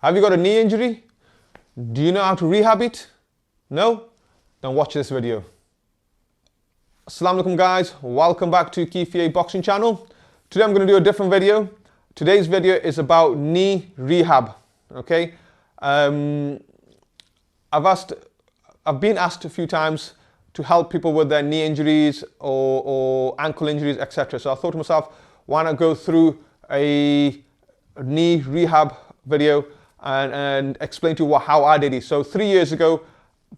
Have you got a knee injury? Do you know how to rehab it? No? Then watch this video. Assalamu alaikum guys, welcome back to Kifiye Boxing channel. Today I'm going to do a different video. Today's video is about knee rehab. Okay, I've been asked a few times to help people with their knee injuries or ankle injuries, etc. So I thought to myself, why not go through a knee rehab video and explain to you how I did it. So 3 years ago,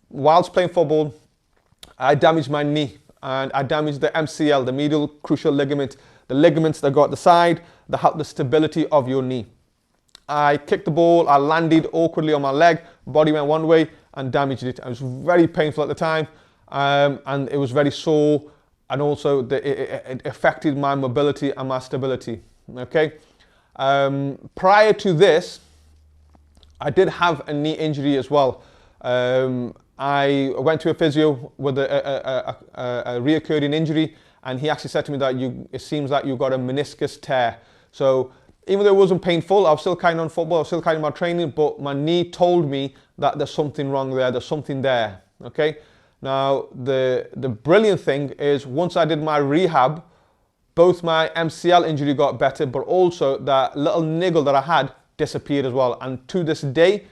whilst playing football, I damaged my knee and I damaged the MCL, the medial cruciate ligament, the ligaments that go at the side that help the stability of your knee. I kicked the ball, I landed awkwardly on my leg, body went one way and damaged it. It was very painful at the time and it was very sore, and also it affected my mobility and my stability. Okay, prior to this, I did have a knee injury as well. I went to a physio with a reoccurring injury, and he actually said to me that it seems like you got a meniscus tear. So even though it wasn't painful, I was still carrying on football, I was still carrying my training, but my knee told me that there's something wrong there, there's something there. Okay. Now the brilliant thing is, once I did my rehab, both my MCL injury got better, but also that little niggle that I had disappeared as well. And to this day,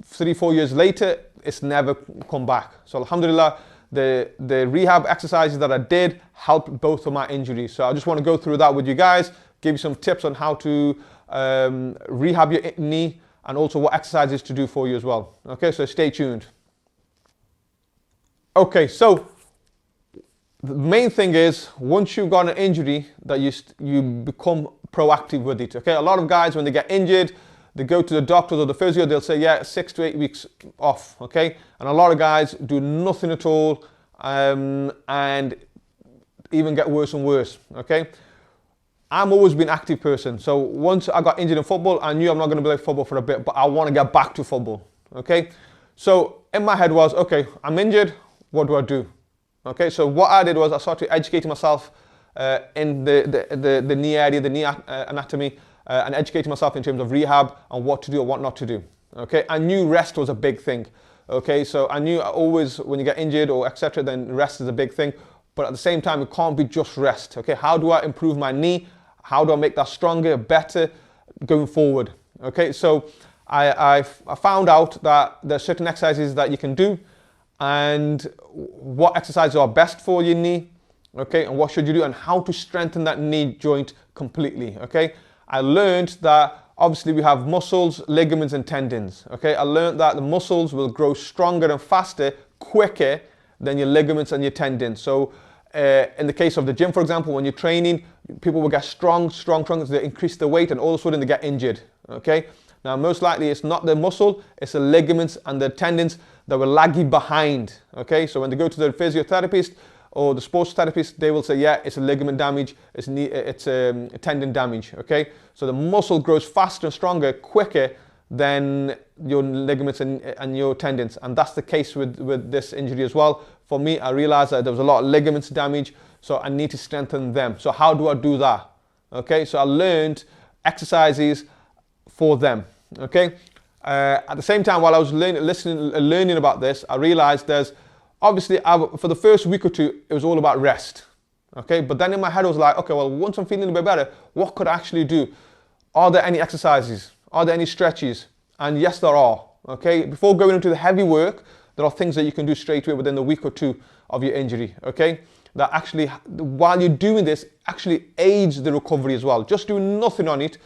3-4 years later, it's never come back. So alhamdulillah, the rehab exercises that I did helped both of my injuries. So I just want to go through that with you guys, give you some tips on how to rehab your knee and also what exercises to do for you as well. Okay, so stay tuned. Okay, so the main thing is, once you've got an injury, that you become proactive with it. Okay, a lot of guys, when they get injured, they go to the doctors or the physio, they'll say, yeah, 6 to 8 weeks off. Okay, and a lot of guys do nothing at all and even get worse and worse. Okay, I'm always been an active person. So once I got injured in football, I knew I'm not going to play football for a bit, but I want to get back to football. Okay, so in my head was, okay, I'm injured, what do I do? Okay, so what I did was I started educating myself in the knee area, the knee anatomy, and educating myself in terms of rehab and what to do or what not to do. Okay, I knew rest was a big thing. Okay, so I knew always when you get injured or etc., then rest is a big thing. But at the same time, it can't be just rest. Okay, how do I improve my knee? How do I make that stronger, better going forward? Okay, so I found out that there's certain exercises that you can do, and what exercises are best for your knee, okay, and what should you do, and how to strengthen that knee joint completely. Okay, I learned that obviously we have muscles, ligaments and tendons. Okay, I learned that the muscles will grow stronger and faster, quicker than your ligaments and your tendons. So in the case of the gym, for example, when you're training, people will get strong as they increase the weight, and all of a sudden they get injured. Okay, now most likely it's not the muscle, it's the ligaments and the tendons that were lagging behind. Okay, so when they go to the physiotherapist or the sports therapist, they will say, yeah, it's a ligament damage, it's a tendon damage. Okay, so the muscle grows faster and stronger, quicker than your ligaments and your tendons, and that's the case with this injury as well. For me, I realized that there was a lot of ligaments damage, so I need to strengthen them. So how do I do that? Okay, so I learned exercises for them. Okay, at the same time, while I was learning about this, I realized there's obviously, for the first week or two, it was all about rest. Okay, but then in my head I was like, okay, well, once I'm feeling a bit better, what could I actually do? Are there any exercises? Are there any stretches? And yes, there are. Okay, before going into the heavy work, there are things that you can do straight away within the week or two of your injury. Okay, that actually, while you're doing this, actually aids the recovery as well. Just doing nothing on it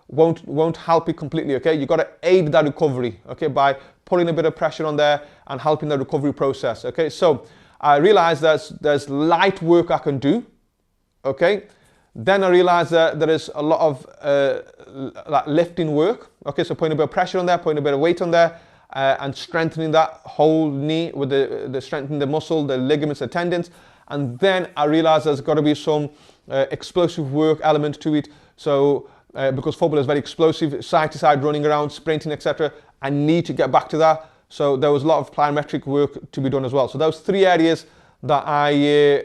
won't help it completely. Okay, you got to aid that recovery, okay, by putting a bit of pressure on there and helping the recovery process. Okay, so I realized that there's light work I can do. Okay, then I realized that there is a lot of like lifting work. Okay, so putting a bit of pressure on there, putting a bit of weight on there, and strengthening that whole knee with the strengthening the muscle, the ligaments, the tendons. And then I realized there's got to be some explosive work element to it. So because football is very explosive, side to side running around, sprinting, etc. I need to get back to that. So there was a lot of plyometric work to be done as well. So those 3 areas that I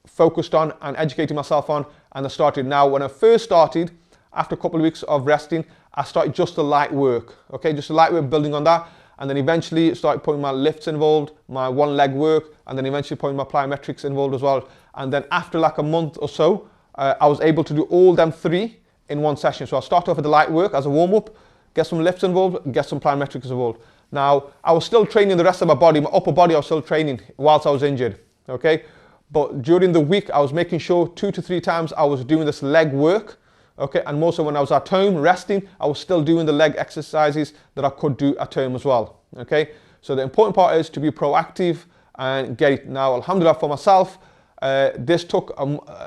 focused on and educated myself on, and I started. Now, when I first started, after a couple of weeks of resting, I started just the light work, okay, just the light work, building on that, and then eventually started putting my lifts involved, my one leg work, and then eventually putting my plyometrics involved as well. And then after like a month or so, I was able to do all them 3 in one session. So I'll start off with the light work as a warm-up, get some lifts involved, get some plyometrics involved. Now, I was still training the rest of my body, my upper body I was still training whilst I was injured, okay? But during the week, I was making sure 2 to 3 times I was doing this leg work, okay? And mostly when I was at home resting, I was still doing the leg exercises that I could do at home as well, okay? So the important part is to be proactive and get it. Now, alhamdulillah for myself, this took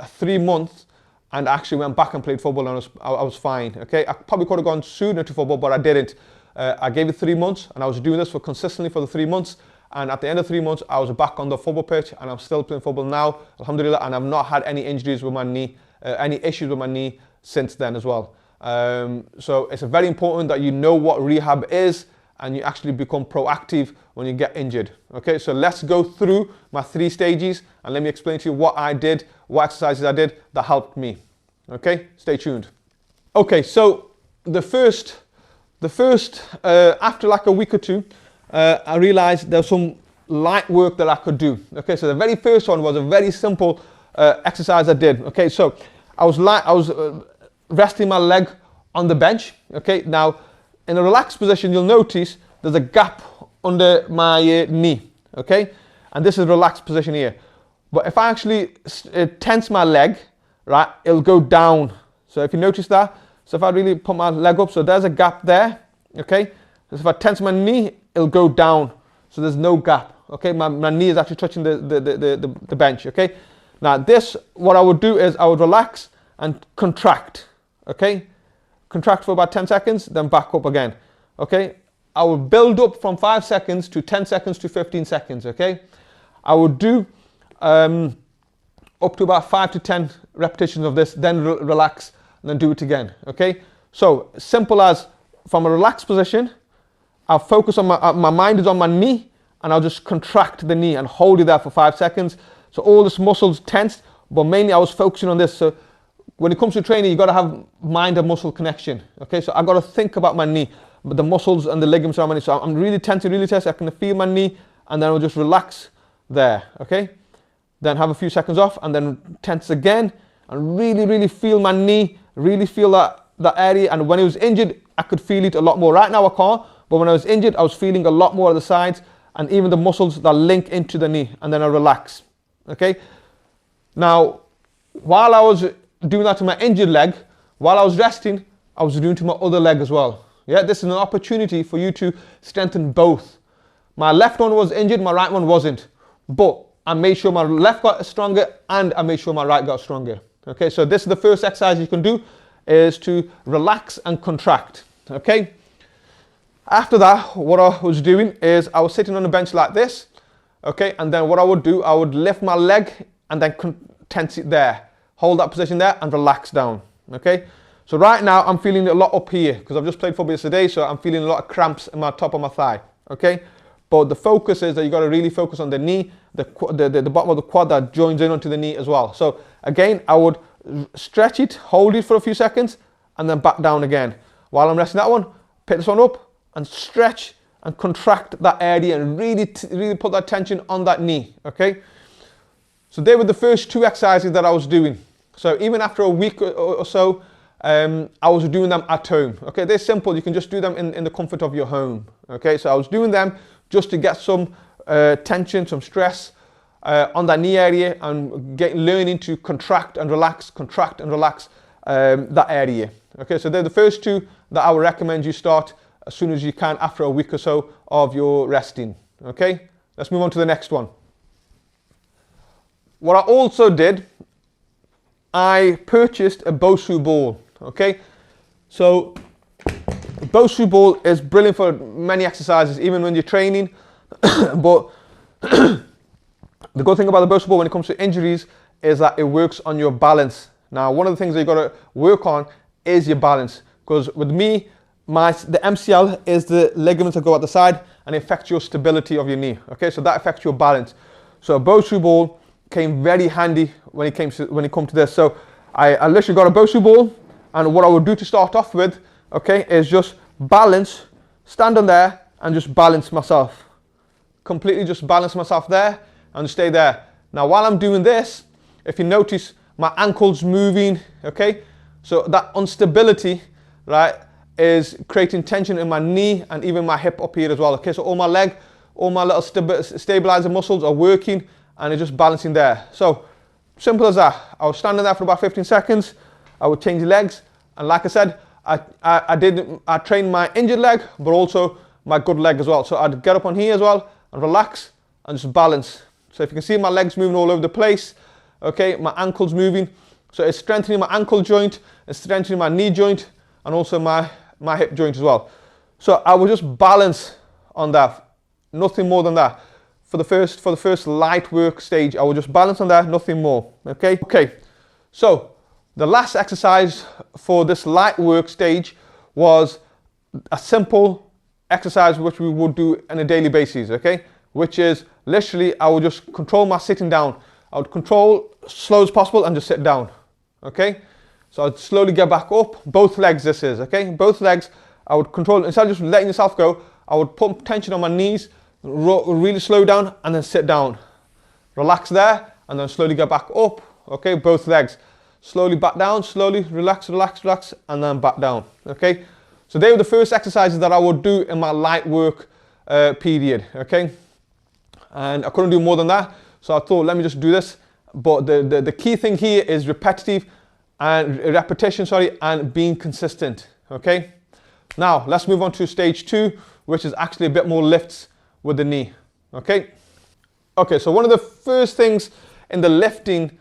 3 months, and I actually went back and played football, and I was fine, okay? I probably could have gone sooner to football, but I didn't. I gave it 3 months, and I was doing this for consistently for the 3 months. And at the end of 3 months, I was back on the football pitch, and I'm still playing football now, alhamdulillah, and I've not had any injuries with my knee, any issues with my knee since then as well. So it's very important that you know what rehab is, and you actually become proactive when you get injured. Okay, so let's go through my 3 stages, and let me explain to you what I did, what exercises I did that helped me. Okay, stay tuned. Okay, so the first, after like a week or 2, I realized there was some light work that I could do. Okay, so the very first one was a very simple exercise I did. Okay, so I was resting my leg on the bench. Okay, now in a relaxed position, you'll notice there's a gap under my knee. Okay, and this is a relaxed position here. But if I actually tense my leg, right, it'll go down. So if you notice that, so if I really put my leg up, so there's a gap there. Okay, so if I tense my knee, it'll go down, so there's no gap. Okay, my knee is actually touching the bench. Okay, now this, what I would do is I would relax and contract. Okay, contract for about 10 seconds, then back up again. Okay, I would build up from 5 seconds to 10 seconds to 15 seconds. Okay, I would do up to about 5 to 10 repetitions of this, then relax, and then do it again. Okay, so simple as from a relaxed position, I'll focus on my mind is on my knee, and I'll just contract the knee and hold it there for 5 seconds. So all this muscles tensed, but mainly I was focusing on this. So when it comes to training, you got to have mind and muscle connection. Okay, so I got to think about my knee, but the muscles and the ligaments around my knee. So I'm really tense, I can feel my knee, and then I'll just relax there. Okay, then have a few seconds off, and then tense again, and really feel my knee, really feel that area. And when it was injured, I could feel it a lot more. Right now I can't. But when I was injured, I was feeling a lot more at the sides, and even the muscles that link into the knee, and then I relax. Okay. Now, while I was doing that to my injured leg, while I was resting, I was doing to my other leg as well. Yeah, this is an opportunity for you to strengthen both. My left one was injured, my right one wasn't. But I made sure my left got stronger, and I made sure my right got stronger. Okay, so this is the first exercise you can do, is to relax and contract. Okay. After that, what I was doing is I was sitting on the bench like this, okay, and then what I would do, I would lift my leg and then tense it there, hold that position there, and relax down. Okay, so right now I'm feeling a lot up here because I've just played football yesterday, so I'm feeling a lot of cramps in my top of my thigh. Okay, but the focus is that you got to really focus on the knee, the bottom of the quad that joins in onto the knee as well. So again, I would stretch it, hold it for a few seconds, and then back down again. While I'm resting that one, pick this one up and stretch and contract that area and really put that tension on that knee. Okay, so they were the first 2 exercises that I was doing. So even after a week or so, I was doing them at home. Okay, they're simple, you can just do them in the comfort of your home. Okay, so I was doing them just to get some tension, some stress on that knee area, and learning to contract and relax that area. Okay, so they're the first 2 that I would recommend you start as soon as you can after a week or so of your resting. Okay, let's move on to the next one. What I also did, I purchased a Bosu ball. Okay, so Bosu ball is brilliant for many exercises, even when you're training. But the good thing about the Bosu ball when it comes to injuries is that it works on your balance. Now, one of the things that you got to work on is your balance, because with me, the MCL is the ligaments that go at the side, and it affects your stability of your knee. Okay, so that affects your balance. So a Bosu ball came very handy when it comes to this. So I literally got a Bosu ball, And what I would do to start off with, okay, is just balance, stand on there and just balance myself. Completely just balance myself there and stay there. Now while I'm doing this, if you notice my ankle's moving, okay, so that instability, right, is creating tension in my knee and even my hip up here as well. Okay, so all my leg, all my little stabilizer muscles are working and it's just balancing there. So simple as that. I was standing there for about 15 seconds. I would change legs, and like I said, I trained my injured leg, but also my good leg as well. So I'd get up on here as well and relax and just balance. So if you can see my legs moving all over the place, okay, my ankle's moving. So it's strengthening my ankle joint, it's strengthening my knee joint, and also my hip joint as well. So I will just balance on that, nothing more than that. For the first light work stage, I will just balance on that, nothing more. Okay. So the last exercise for this light work stage was a simple exercise which we would do on a daily basis. Okay, which is literally I would just control my sitting down. I would control slow as possible and just sit down. Okay, so I'd slowly get back up. Both legs, this is okay. Both legs, I would control instead of just letting yourself go. I would put tension on my knees. Really slow down and then sit down, relax there, and then slowly get back up. Okay, both legs, slowly back down, slowly relax, and then back down. Okay, so they were the first exercises that I would do in my light work period. Okay, and I couldn't do more than that, so I thought let me just do this. But the key thing here is repetition, and being consistent. Okay, now let's move on to stage 2, which is actually a bit more lifts with the knee. Okay, so one of the first things in the lifting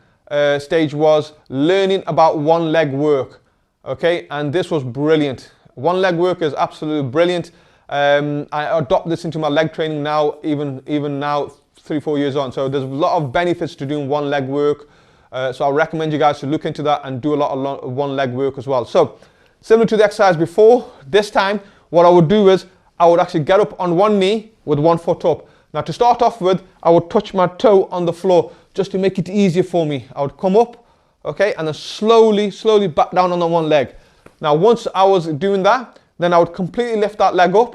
stage was learning about one leg work. Okay, and this was brilliant. One leg work is absolutely brilliant. I adopt this into my leg training now, even now 3-4 years on. So there's a lot of benefits to doing one leg work. So I recommend you guys to look into that and do a lot of one leg work as well. So similar to the exercise before, this time what I would do is I would actually get up on one knee with one foot up. Now to start off with, I would touch my toe on the floor just to make it easier for me. I would come up, okay, and then slowly back down on the one leg. Now once I was doing that, then I would completely lift that leg up,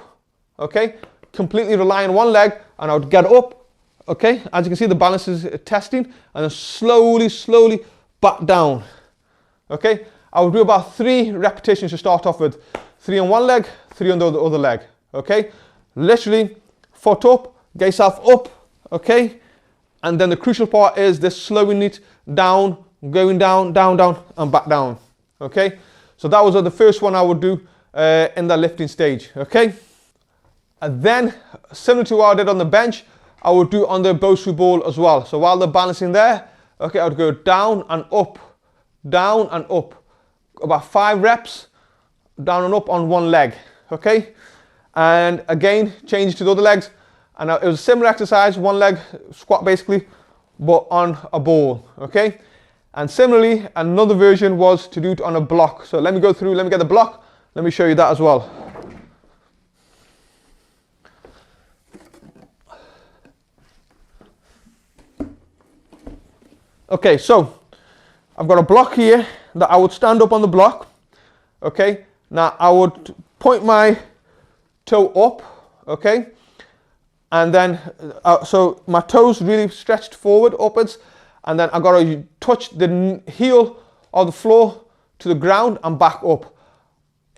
okay, completely rely on one leg, and I would get up, okay, as you can see the balance is testing, and then slowly back down, okay. I would do about 3 repetitions to start off with, 3 on one leg, 3 on the other leg, okay. Literally foot up, get yourself up, okay, and then the crucial part is this slowing it down, going down, and back down, okay. So that was the first one I would do in the lifting stage, okay. And then similar to what I did on the bench, I would do on the Bosu ball as well. So while they're balancing there, okay, I would go down and up, about 5 reps, down and up on one leg, okay. And again, change to the other legs. And it was a similar exercise, one leg squat basically, but on a ball, okay? And similarly, another version was to do it on a block. So let me go through, let me get the block, let me show you that as well. Okay, so I've got a block here that I would stand up on the block, okay? Now I would point my toe up, okay, and then so my toes really stretched forward upwards, and then I got to touch the heel of the floor to the ground and back up.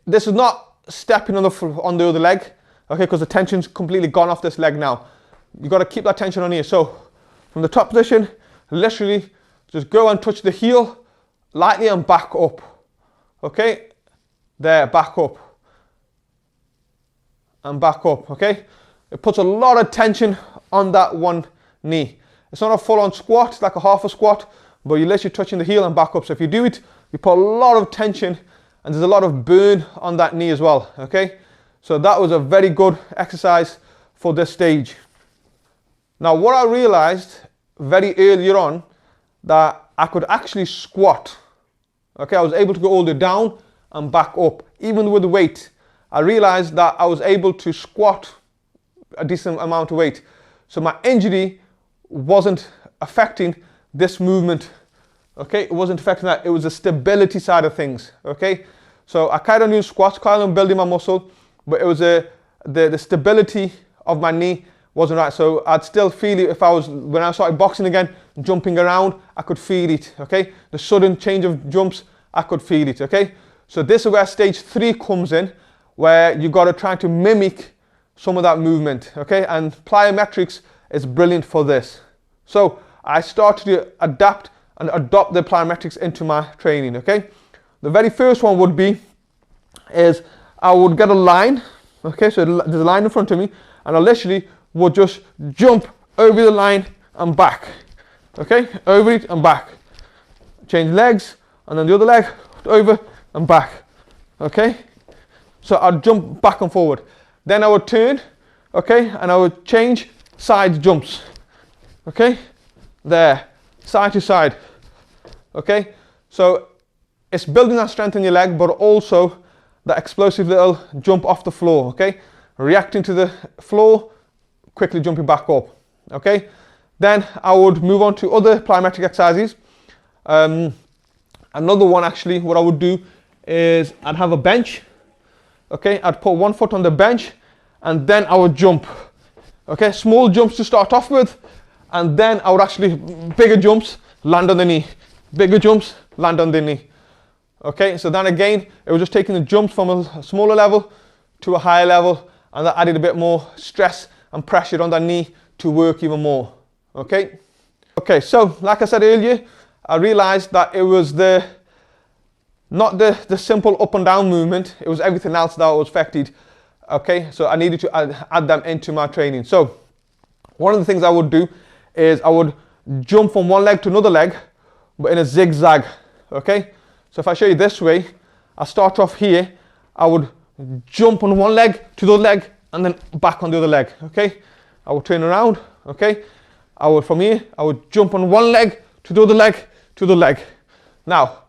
This is not stepping on the other leg, okay, because the tension's completely gone off this leg now. You got to keep that tension on here. So from the top position, literally just go and touch the heel lightly and back up, okay, there, back up and back up, okay. It puts a lot of tension on that one knee. It's not a full-on squat, it's like a half a squat, but you're literally touching the heel and back up. So if you do it, you put a lot of tension and there's a lot of burn on that knee as well, okay. So that was a very good exercise for this stage. Now what I realized very earlier on, that I could actually squat, okay. I was able to go all the way down and back up, even with the weight. I realized that I was able to squat a decent amount of weight. So my injury wasn't affecting this movement, Okay, it wasn't affecting that. It was the stability side of things. Okay, so I carried on doing squats, carried on building my muscle, but it was the stability of my knee wasn't right. So I'd still feel it if when I started boxing again, jumping around, I could feel it. Okay, the sudden change of jumps, I could feel it. Okay, so this is where stage 3 comes in, where you got to try to mimic some of that movement. Okay, and plyometrics is brilliant for this. So I started to adapt and adopt the plyometrics into my training. Okay, the very first one would be is I would get a line. Okay, so there's a line in front of me, and I literally would just jump over the line and back. Okay, over it and back. Change legs, and then the other leg over and back. Okay, so I'd jump back and forward. Then I would turn, okay, and I would change side jumps. Okay, there, side to side. Okay, so it's building that strength in your leg, but also that explosive little jump off the floor. Okay, reacting to the floor, quickly jumping back up. Okay, then I would move on to other plyometric exercises. Another one, actually, what I would do is I'd have a bench. Okay, I'd put one foot on the bench, and then I would jump. Okay, small jumps to start off with, and then I would actually, bigger jumps, land on the knee. Bigger jumps, land on the knee. Okay, so then again, it was just taking the jumps from a smaller level to a higher level, and that added a bit more stress and pressure on the knee to work even more. Okay, so like I said earlier, I realized that it was not the simple up and down movement, it was everything else that was affected. Okay, so I needed to add them into my training. So one of the things I would do is I would jump from one leg to another leg, but in a zigzag. Okay, so if I show you this way, I start off here, I would jump on one leg to the other leg, and then back on the other leg. Okay, I would turn around. Okay, from here, I would jump on one leg to the other leg to the leg. Now,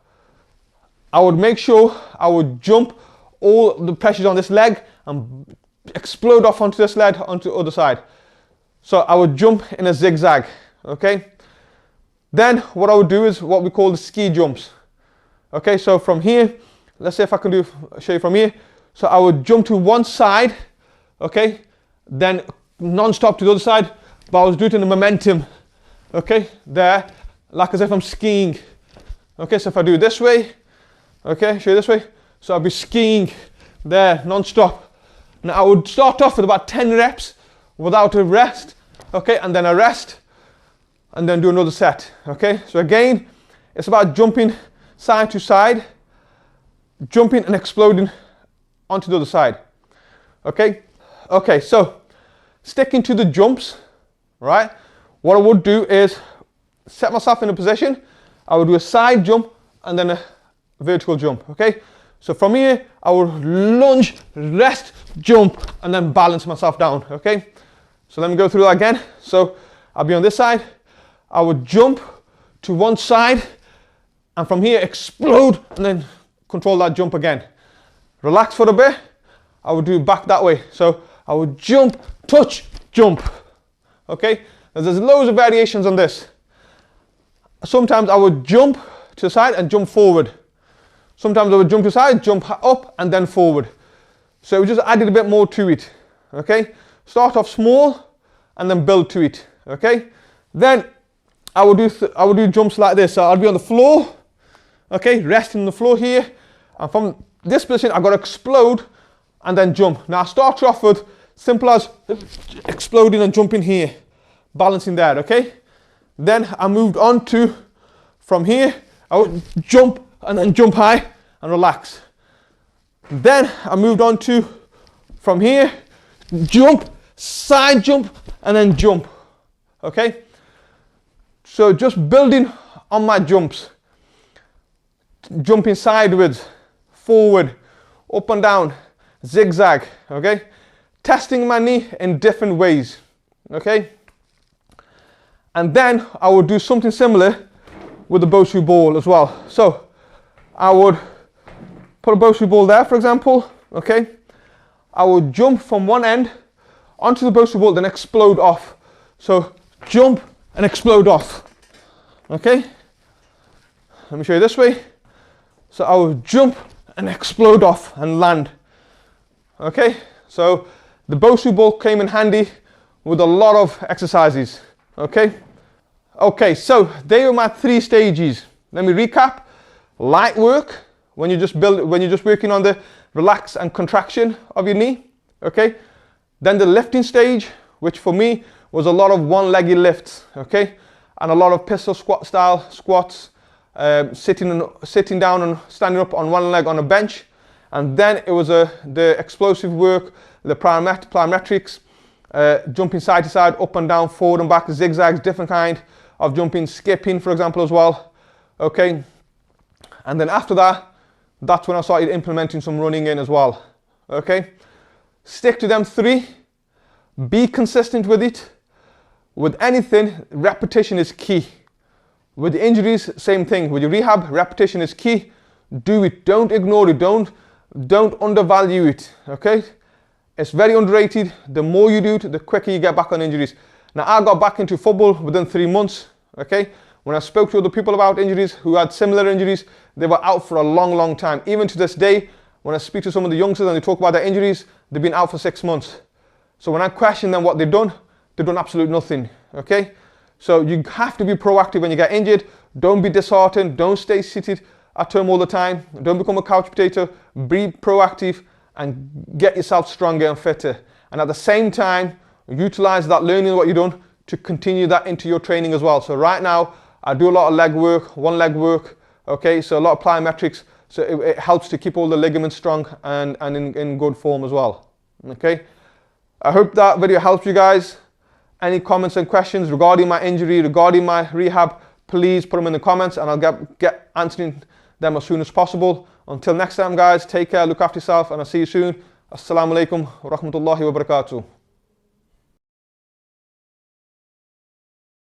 I would make sure I would jump all the pressures on this leg and explode off onto this leg onto the other side. So I would jump in a zigzag. Okay, then what I would do is what we call the ski jumps. Okay, so from here, let's say if I can show you from here. So I would jump to one side, okay, then non-stop to the other side, but I was doing it in the momentum, okay, there, like as if I'm skiing. Okay, so if I do it this way, okay, show you this way, so I'll be skiing there, non-stop. Now I would start off with about 10 reps without a rest, okay, and then a rest, and then do another set. Okay, so again, it's about jumping side to side, jumping and exploding onto the other side. Okay, so sticking to the jumps, right, what I would do is set myself in a position, I would do a side jump and then a vertical jump. Okay, so from here I would lunge, rest, jump, and then balance myself down. Okay, so let me go through that again. So I'll be on this side, I would jump to one side, and from here explode and then control that jump again. Relax for a bit, I would do back that way. So I would jump, touch, jump. Okay, there's loads of variations on this. Sometimes I would jump to the side and jump forward. Sometimes I would jump to the side, jump up and then forward. So we just added a bit more to it. Okay, start off small and then build to it. Okay, then I would do jumps like this. So I'd be on the floor, okay, resting on the floor here, and from this position I've got to explode and then jump. Now I start off with simple as exploding and jumping here, balancing there. Okay, then I moved on to, from here I would jump and then jump high and relax. Then I moved on to, from here, jump, side jump, and then jump. Okay, so just building on my jumps, jumping sideways, forward, up and down, zigzag. Okay, testing my knee in different ways. Okay, and then I would do something similar with the Bosu ball as well. So I would put a Bosu ball there, for example. Okay, I would jump from one end onto the Bosu ball, then explode off. So jump and explode off. Okay, let me show you this way. So I will jump and explode off and land. Okay, so the Bosu ball came in handy with a lot of exercises. Okay, so they were my 3 stages. Let me recap. Light work, when you're just working on the relax and contraction of your knee. Okay, then the lifting stage, which for me was a lot of one-legged lifts. Okay, and a lot of pistol squat style squats, sitting down and standing up on one leg on a bench. And then it was the explosive work, the plyometrics, jumping side to side, up and down, forward and back, zigzags, different kind of jumping, skipping, for example, as well. Okay, and then after that, that's when I started implementing some running in as well. Okay, stick to them 3, be consistent with it. With anything, repetition is key. With the injuries, same thing. With your rehab, repetition is key. Do it, don't ignore it, don't undervalue it, okay? It's very underrated. The more you do it, the quicker you get back on injuries. Now, I got back into football within 3 months, okay? When I spoke to other people about injuries who had similar injuries, they were out for a long, long time. Even to this day, when I speak to some of the youngsters and they talk about their injuries, they've been out for 6 months. So when I question them what they've done absolutely nothing, okay? So you have to be proactive when you get injured. Don't be disheartened. Don't stay seated at home all the time. Don't become a couch potato. Be proactive and get yourself stronger and fitter. And at the same time, utilize that learning what you've done to continue that into your training as well. So right now, I do a lot of leg work, one leg work, okay? So a lot of plyometrics. So it helps to keep all the ligaments strong and in good form as well, okay? I hope that video helps you guys. Any comments and questions regarding my injury, regarding my rehab, please put them in the comments and I'll get answering them as soon as possible. Until next time, guys, take care, look after yourself, and I'll see you soon. Assalamu alaikum wa rahmatullahi wa barakatuh.